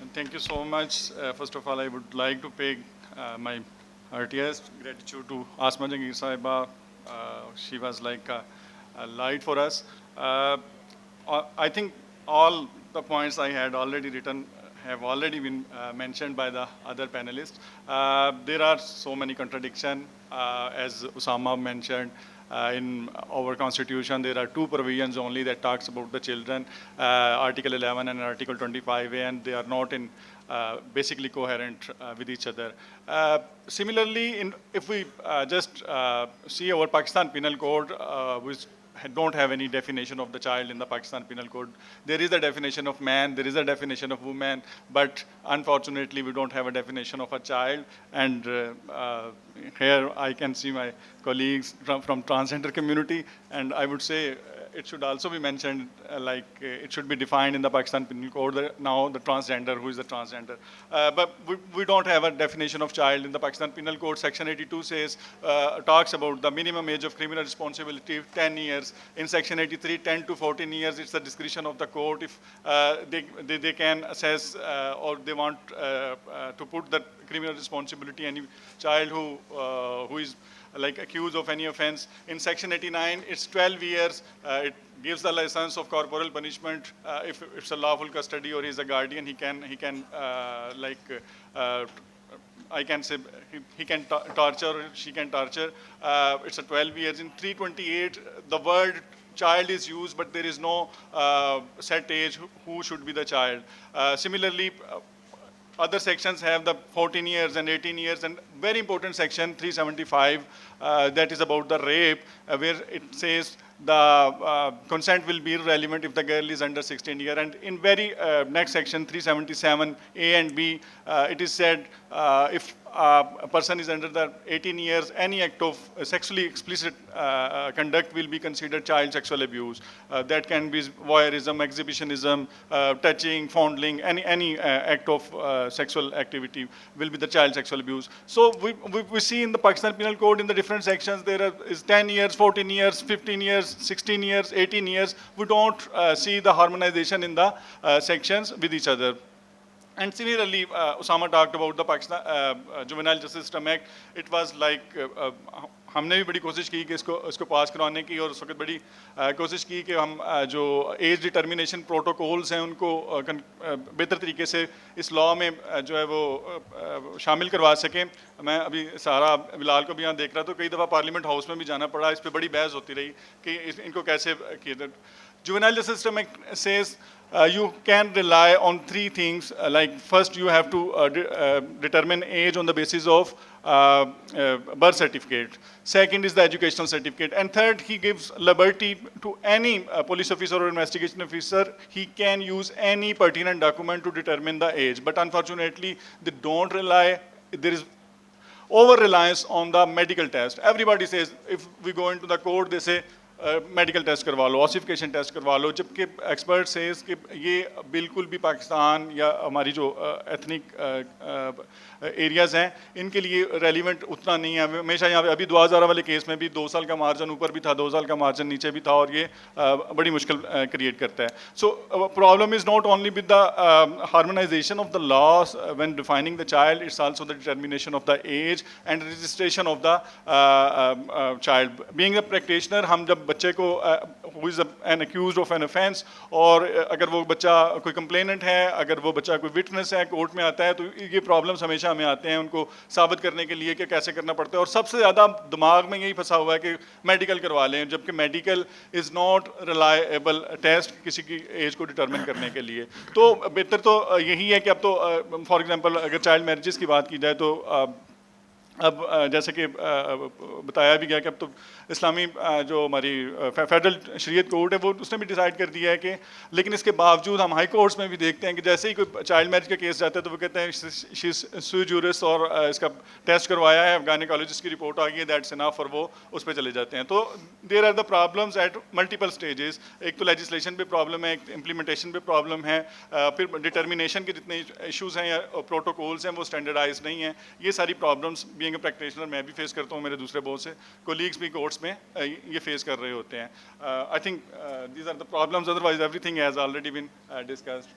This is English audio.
And thank you so much. First of all, I would like to pay my heartiest gratitude to Asma Jangir Sahiba. She was like a light for us. I think all the points I had already written have already been mentioned by the other panelists. There are so many contradictions, as Usama mentioned. In our constitution, there are two provisions only that talks about the children, Article 11 and Article 25A, and they are not in basically coherent with each other. Similarly, if we just see our Pakistan Penal Code, which don't have any definition of the child in the Pakistan Penal Code. There is a definition of man, there is a definition of woman, but unfortunately we don't have a definition of a child. And here I can see my colleagues from transgender community, and I would say it should also be mentioned, it should be defined in the Pakistan Penal Code now the transgender, who is the transgender. But we don't have a definition of child in the Pakistan Penal Code. Section 82 says, talks about the minimum age of criminal responsibility, 10 years. In Section 83, 10 to 14 years, it's the discretion of the court if they can assess or they want to put the criminal responsibility any child who is like accused of any offense. In Section 89, it's 12 years. It gives the license of corporal punishment. If it's a lawful custody or he's a guardian, he can I can say he can torture or she can torture. It's a 12 years. In 328, the word child is used, but there is no set age who should be the child. Similarly, other sections have the 14 years and 18 years, and very important section 375 that is about the rape, where it says the consent will be irrelevant if the girl is under 16 years. And in very next section 377 A and B, it is said if a person is under the 18 years, any act of sexually explicit conduct will be considered child sexual abuse. That can be voyeurism, exhibitionism, touching, fondling, any act of sexual activity will be the child sexual abuse. So we see in the Pakistan Penal Code in the different sections there is 10 years, 14 years, 15 years, 16 years, 18 years. We don't see the harmonization in the sections with each other. And similarly, Usama talked about the Pakistan Juvenile Justice System Act. It was like हमने भी बड़ी कोशिश की कि इसको पास करवाने की, और उस वक्त बड़ी कोशिश की कि हम जो एज डिटर्मिनेशन प्रोटोकॉल्स हैं उनको बेहतर तरीके से इस लॉ में जो है वो शामिल करवा सकें. मैं अभी सारा बिलाल को भी यहाँ देख रहा था, कई दफ़ा पार्लियामेंट हाउस में भी जाना पड़ा, इस पर बड़ी बहस होती रही कि इनको कैसे किया. Juvenile Justice System Act says you can rely on three things. Like first, you have to determine age on the basis of birth certificate. Second is the educational certificate. And third, he gives liberty to any police officer or investigation officer. He can use any pertinent document to determine the age. But unfortunately, they don't rely. There is over-reliance on the medical test. Everybody says, if we go into the court, they say, medical test करवा लो, ossification test करवा लो, जबकि expert says कि ये बिल्कुल भी पाकिस्तान या हमारी जो एथनिक एरियाज़ हैं इनके लिए रेलिवेंट उतना नहीं है. हमेशा यहाँ पे अभी 2000 वाले केस में भी 2 साल का मार्जिन ऊपर भी था, 2 साल का मार्जिन नीचे भी था, और ये बड़ी मुश्किल क्रिएट करता है. So problem is not only with the harmonisation of the laws when defining the child, it's also the determination of the age and registration of the child. Being a practitioner, हम जब बच्चे को who is an accused of an offence, और अगर वो बच्चा कोई complainant है, अगर वो बच्चा कोई विटनेस है, कोर्ट में आता है, तो ये प्रॉब्लम्स हमेशा हमें आते हैं उनको साबित करने के लिए कि कैसे करना पड़ता है. और सबसे ज़्यादा दिमाग में यही फंसा हुआ है कि मेडिकल करवा लें, जबकि medical is not reliable test किसी की एज को डिटर्मिन करने के लिए. तो बेहतर तो यही है कि अब तो फॉर एग्जांपल अगर चाइल्ड मैरिजेस की बात की जाए तो अब जैसे कि बताया भी गया कि अब तो इस्लामी जो हमारी फेडरल शरीयत कोर्ट है वो उसने भी डिसाइड कर दिया है कि, लेकिन इसके बावजूद हम हाई कोर्ट्स में भी देखते हैं कि जैसे ही कोई चाइल्ड मैरिज का केस जाता है तो वो कहते हैं शी सू जूरिस और इसका टेस्ट करवाया है, गायनेकोलॉजिस्ट की रिपोर्ट आ गई है, दैट्स इनफ, और वो उस पर चले जाते हैं. तो there are the problems at multiple stages. एक तो लेजिस्लेशन पे प्रॉब्लम है, एक इम्प्लीमेंटेशन पे प्रॉब्लम है, फिर डिटर्मिनेशन के जितने इशूज़ हैं या प्रोटोकॉल्स हैं वो स्टैंडर्डाइज नहीं हैं. ये सारी प्रॉब्लम्स बीइंग अ प्रैक्टिशनर मैं भी फेस करता हूँ, मेरे दूसरे बहुत से कोलीग्स भी कोर्ट्स में ये फेस कर रहे होते हैं. I think these are the problems, otherwise everything has already been discussed.